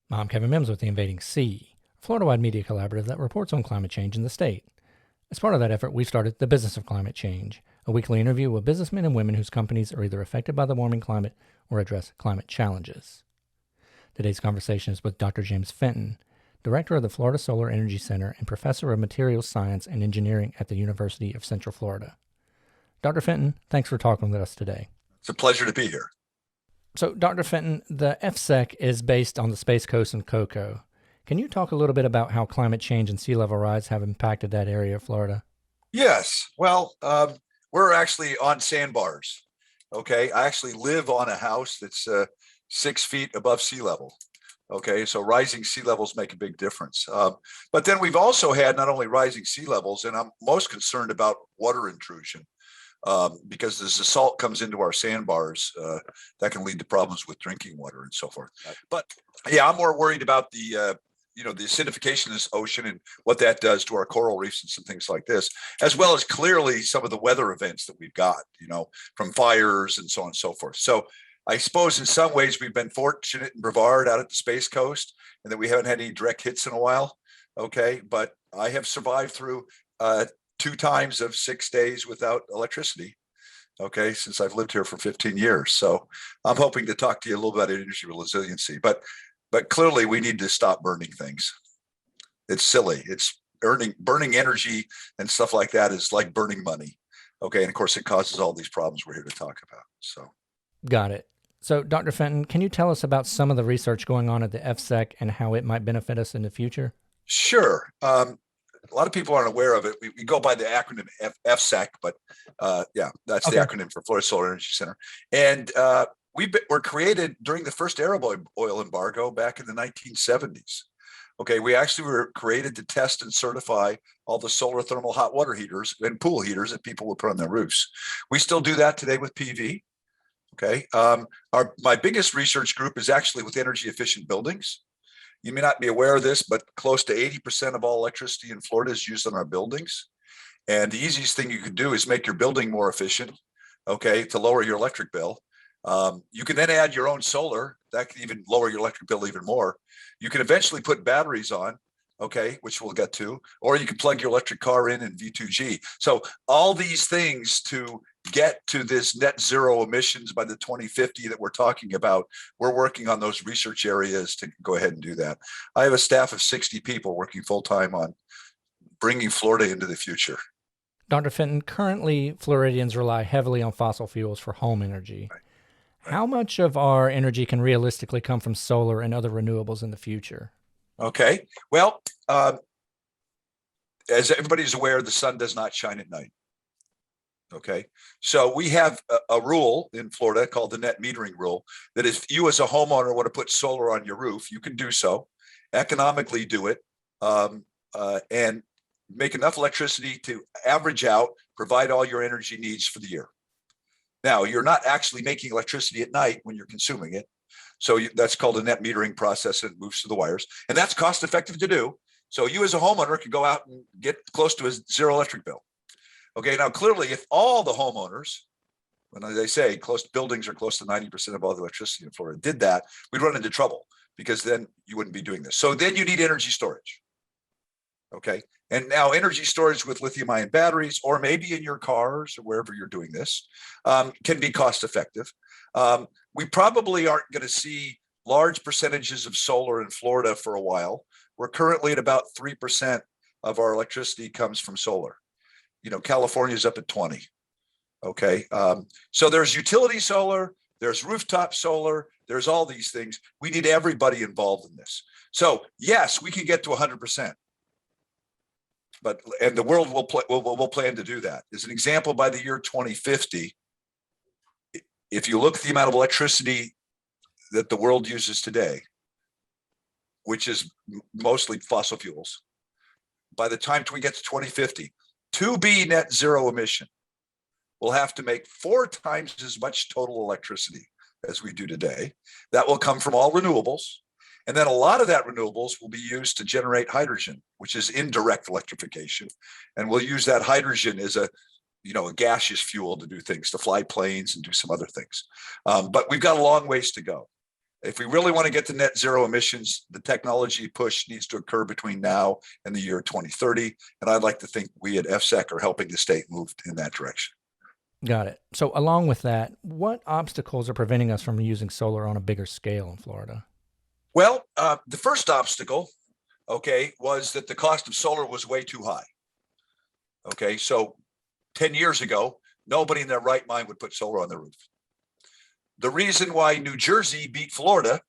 I'm Kevin Mims with the Invading Sea, a Florida-wide media collaborative that reports on climate change in the state. As part of that effort, we've started The Business of Climate Change, a weekly interview with businessmen and women whose companies are either affected by the warming climate or address climate challenges. Today's conversation is with Dr. James Fenton, Director of the Florida Solar Energy Center and Professor of Materials Science and Engineering at the University of Central Florida. Dr. Fenton, thanks for talking with us today. It's a pleasure to be here. So, Dr. Fenton, the FSEC is based on the Space Coast and COCO. Can you talk a little bit about how climate change and sea level rise have impacted that area of Florida? Yes. Well, we're actually on sandbars. Okay. I actually live on a house that's 6 feet above sea level. Okay. So rising sea levels make a big difference. But then we've also had not only rising sea levels, and I'm most concerned about water intrusion. Because as the salt comes into our sandbars, that can lead to problems with drinking water and so forth. But yeah, I'm more worried about the acidification of this ocean and what that does to our coral reefs and some things like this, as well as clearly some of the weather events that we've got, from fires and so on and so forth. So I suppose in some ways we've been fortunate in Brevard out at the Space Coast and that we haven't had any direct hits in a while. Okay, but I have survived through 2 times of 6 days without electricity, okay, since I've lived here for 15 years. So I'm hoping to talk to you a little about energy resiliency, but clearly we need to stop burning things. It's silly. It's burning energy and stuff like that is like burning money. Okay, and of course it causes all these problems we're here to talk about. So got it. So, Dr. Fenton, can you tell us about some of the research going on at the FSEC and how it might benefit us in the future? Sure. A lot of people aren't aware of it. We go by the acronym FSEC, but yeah, that's the acronym for Florida Solar Energy Center. And were created during the first Arab oil embargo back in the 1970s. Okay, we actually were created to test and certify all the solar thermal hot water heaters and pool heaters that people would put on their roofs. We still do that today with PV. Okay, my biggest research group is actually with energy efficient buildings. You may not be aware of this, but close to 80% of all electricity in Florida is used on our buildings. And the easiest thing you can do is make your building more efficient, okay, to lower your electric bill. You can then add your own solar. That can even lower your electric bill even more. You can eventually put batteries on, okay, which we'll get to, or you can plug your electric car in V2G. So all these things to get to this net zero emissions by the 2050 that we're talking about, we're working on those research areas to go ahead and do that. I have a staff of 60 people working full time on bringing Florida into the future. Dr. Fenton, currently Floridians rely heavily on fossil fuels for home energy. Right. How much of our energy can realistically come from solar and other renewables in the future? Okay, well, as everybody's aware, the sun does not shine at night. Okay, so we have a rule in Florida called the net metering rule that if you as a homeowner want to put solar on your roof, you can do so, economically do it, and make enough electricity to average out, provide all your energy needs for the year. Now, you're not actually making electricity at night when you're consuming it. So that's called a net metering process, and it moves through the wires. And that's cost effective to do. So you as a homeowner can go out and get close to a zero electric bill. Okay, now clearly if all the homeowners, when they say buildings are close to 90% of all the electricity in Florida, did that, we'd run into trouble because then you wouldn't be doing this. So then you need energy storage. Okay, and now energy storage with lithium ion batteries, or maybe in your cars or wherever you're doing this, can be cost effective. We probably aren't going to see large percentages of solar in Florida for a while. We're currently at about 3% of our electricity comes from solar. California's up at 20. Okay. So there's utility solar, there's rooftop solar, there's all these things. We need everybody involved in this. So yes, we can get to 100%. And the world will plan to do that. As an example, by the year 2050, if you look at the amount of electricity that the world uses today, which is mostly fossil fuels, by the time we get to 2050, to be net zero emission, we'll have to make 4 times as much total electricity as we do today. That will come from all renewables. And then a lot of that renewables will be used to generate hydrogen, which is indirect electrification. And we'll use that hydrogen as a gaseous fuel to do things, to fly planes and do some other things. But we've got a long ways to go. If we really want to get to net zero emissions, the technology push needs to occur between now and the year 2030. And I'd like to think we at FSEC are helping the state move in that direction. Got it. So along with that, what obstacles are preventing us from using solar on a bigger scale in Florida? Well, the first obstacle, okay, was that the cost of solar was way too high. Okay, so 10 years ago, nobody in their right mind would put solar on their roof. The reason why New Jersey beat Florida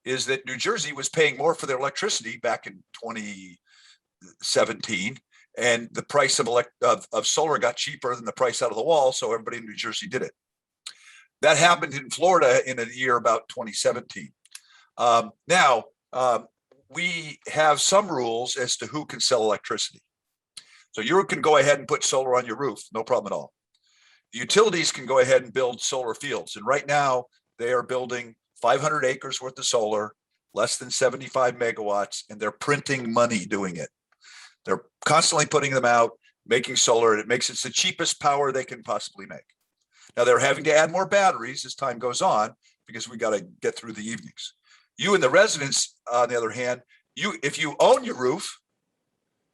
is that New Jersey was paying more for their electricity back in 2017, and the price of solar got cheaper than the price out of the wall, so everybody in New Jersey did it. That happened in Florida in a year about 2017. Now, we have some rules as to who can sell electricity. So you can go ahead and put solar on your roof, no problem at all. Utilities can go ahead and build solar fields. And right now they are building 500 acres worth of solar, less than 75 megawatts, and they're printing money doing it. They're constantly putting them out, making solar, and it makes it the cheapest power they can possibly make. Now they're having to add more batteries as time goes on because we got to get through the evenings. You and the residents, on the other hand, if you own your roof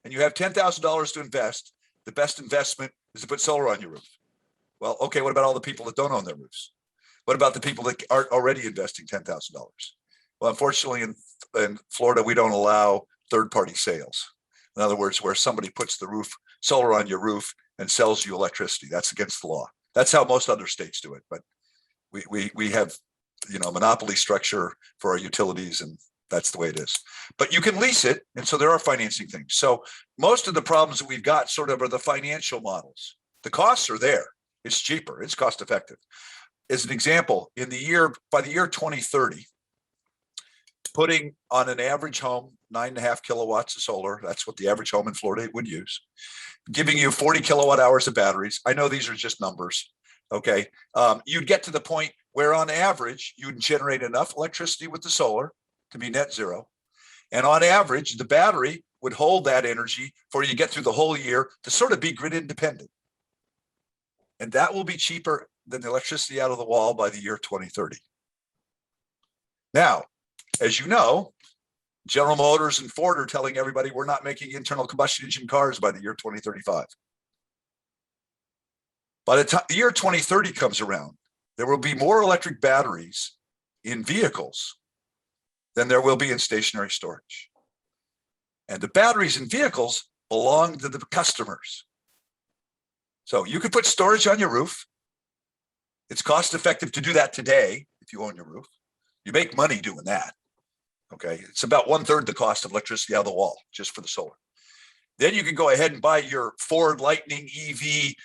and you have $10,000 to invest, the best investment is to put solar on your roof. Well, okay, what about all the people that don't own their roofs? What about the people that aren't already investing $10,000? Well, unfortunately, in Florida, we don't allow third-party sales. In other words, where somebody puts the solar on your roof and sells you electricity. That's against the law. That's how most other states do it. But we have, monopoly structure for our utilities, and that's the way it is. But you can lease it, and so there are financing things. So most of the problems that we've got sort of are the financial models. The costs are there. It's cheaper. It's cost effective. As an example, by the year 2030, putting on an average home 9.5 kilowatts of solar, that's what the average home in Florida would use, giving you 40 kilowatt hours of batteries. I know these are just numbers. Okay. You'd get to the point where on average, you'd generate enough electricity with the solar to be net zero. And on average, the battery would hold that energy for you to get through the whole year to sort of be grid independent. And that will be cheaper than the electricity out of the wall by the year 2030. Now, as you know, General Motors and Ford are telling everybody we're not making internal combustion engine cars by the year 2035. By the time the year 2030 comes around, there will be more electric batteries in vehicles than there will be in stationary storage. And the batteries in vehicles belong to the customers. So you could put storage on your roof. It's cost effective to do that today if you own your roof. You make money doing that. Okay, it's about 1/3 the cost of electricity out of the wall just for the solar. Then you can go ahead and buy your Ford Lightning EV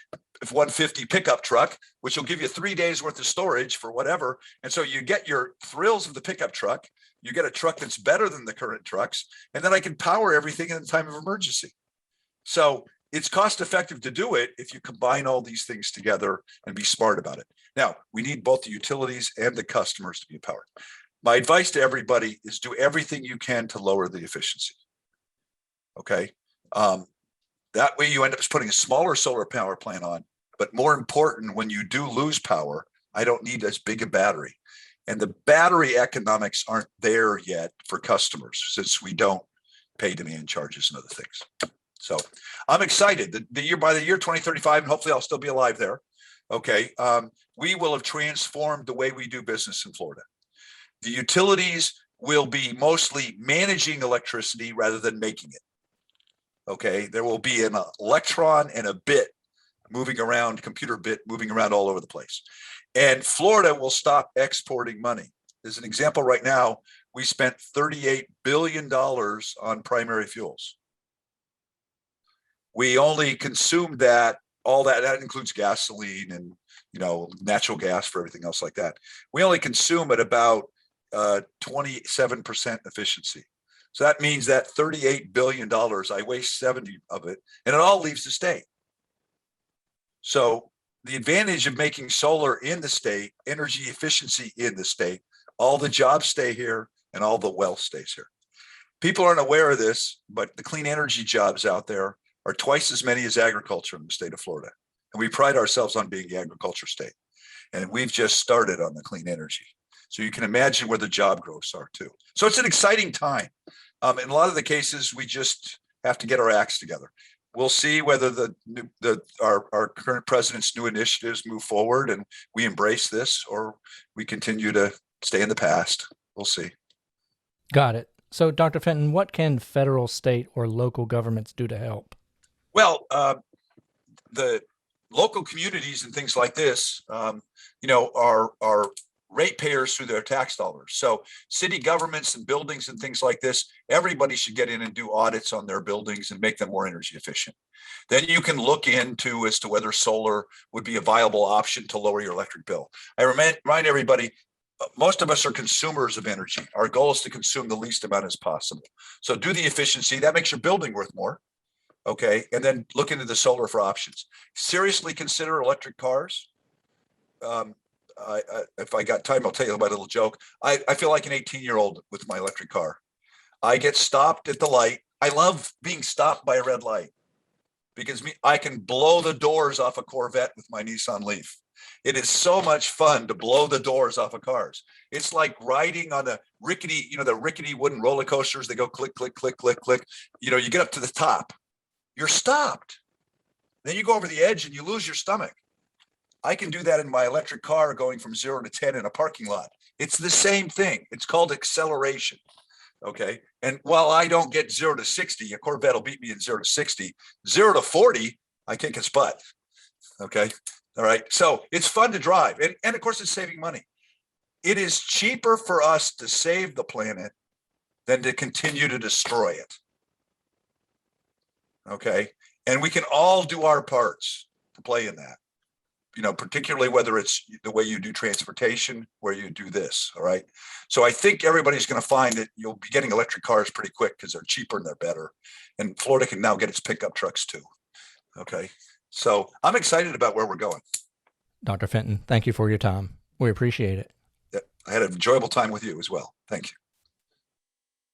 F-150 pickup truck, which will give you 3 days worth of storage for whatever. And so you get your thrills of the pickup truck. You get a truck that's better than the current trucks, and then I can power everything in the time of emergency. So it's cost effective to do it if you combine all these things together and be smart about it. Now, we need both the utilities and the customers to be empowered. My advice to everybody is do everything you can to lower the efficiency. Okay. That way you end up putting a smaller solar power plant on, but more important, when you do lose power, I don't need as big a battery. And the battery economics aren't there yet for customers since we don't pay demand charges and other things. So I'm excited that by the year 2035, and hopefully I'll still be alive there. Okay. We will have transformed the way we do business in Florida. The utilities will be mostly managing electricity rather than making it. Okay. There will be an electron and a bit moving around, computer bit moving around all over the place. And Florida will stop exporting money. As an example, right now, we spent $38 billion on primary fuels. We only consumed all that includes gasoline and, natural gas for everything else like that. We only consume at about 27% efficiency. So that means that $38 billion, I waste 70 of it, and it all leaves the state. So the advantage of making solar in the state, energy efficiency in the state, all the jobs stay here and all the wealth stays here. People aren't aware of this, but the clean energy jobs out there are twice as many as agriculture in the state of Florida. And we pride ourselves on being the agriculture state. And we've just started on the clean energy. So you can imagine where the job growths are too. So it's an exciting time. In a lot of the cases, we just have to get our acts together. We'll see whether our current president's new initiatives move forward and we embrace this, or we continue to stay in the past. We'll see. Got it. So, Dr. Fenton, what can federal, state, or local governments do to help? Well, the local communities and things like this, are ratepayers through their tax dollars. So city governments and buildings and things like this, everybody should get in and do audits on their buildings and make them more energy efficient. Then you can look into as to whether solar would be a viable option to lower your electric bill. I remind everybody, most of us are consumers of energy. Our goal is to consume the least amount as possible. So do the efficiency. That makes your building worth more. Okay. And then look into the solar for options. Seriously consider electric cars. If I got time, I'll tell you about a little joke. I feel like an 18-year-old with my electric car. I get stopped at the light. I love being stopped by a red light because I can blow the doors off a Corvette with my Nissan Leaf. It is so much fun to blow the doors off of cars. It's like riding on the rickety wooden roller coasters. They go click, click, click, click, click. You get up to the top. You're stopped. Then you go over the edge and you lose your stomach. I can do that in my electric car going from 0 to 10 in a parking lot. It's the same thing. It's called acceleration. Okay. And while I don't get 0 to 60, a Corvette will beat me in 0 to 60. 0 to 40, I kick its butt. Okay. All right. So it's fun to drive. And of course, it's saving money. It is cheaper for us to save the planet than to continue to destroy it. Okay. And we can all do our parts to play in that. Particularly whether it's the way you do transportation, where you do this. All right. So I think everybody's going to find that you'll be getting electric cars pretty quick because they're cheaper and they're better. And Florida can now get its pickup trucks too. Okay. So I'm excited about where we're going. Dr. Fenton, thank you for your time. We appreciate it. I had an enjoyable time with you as well. Thank you.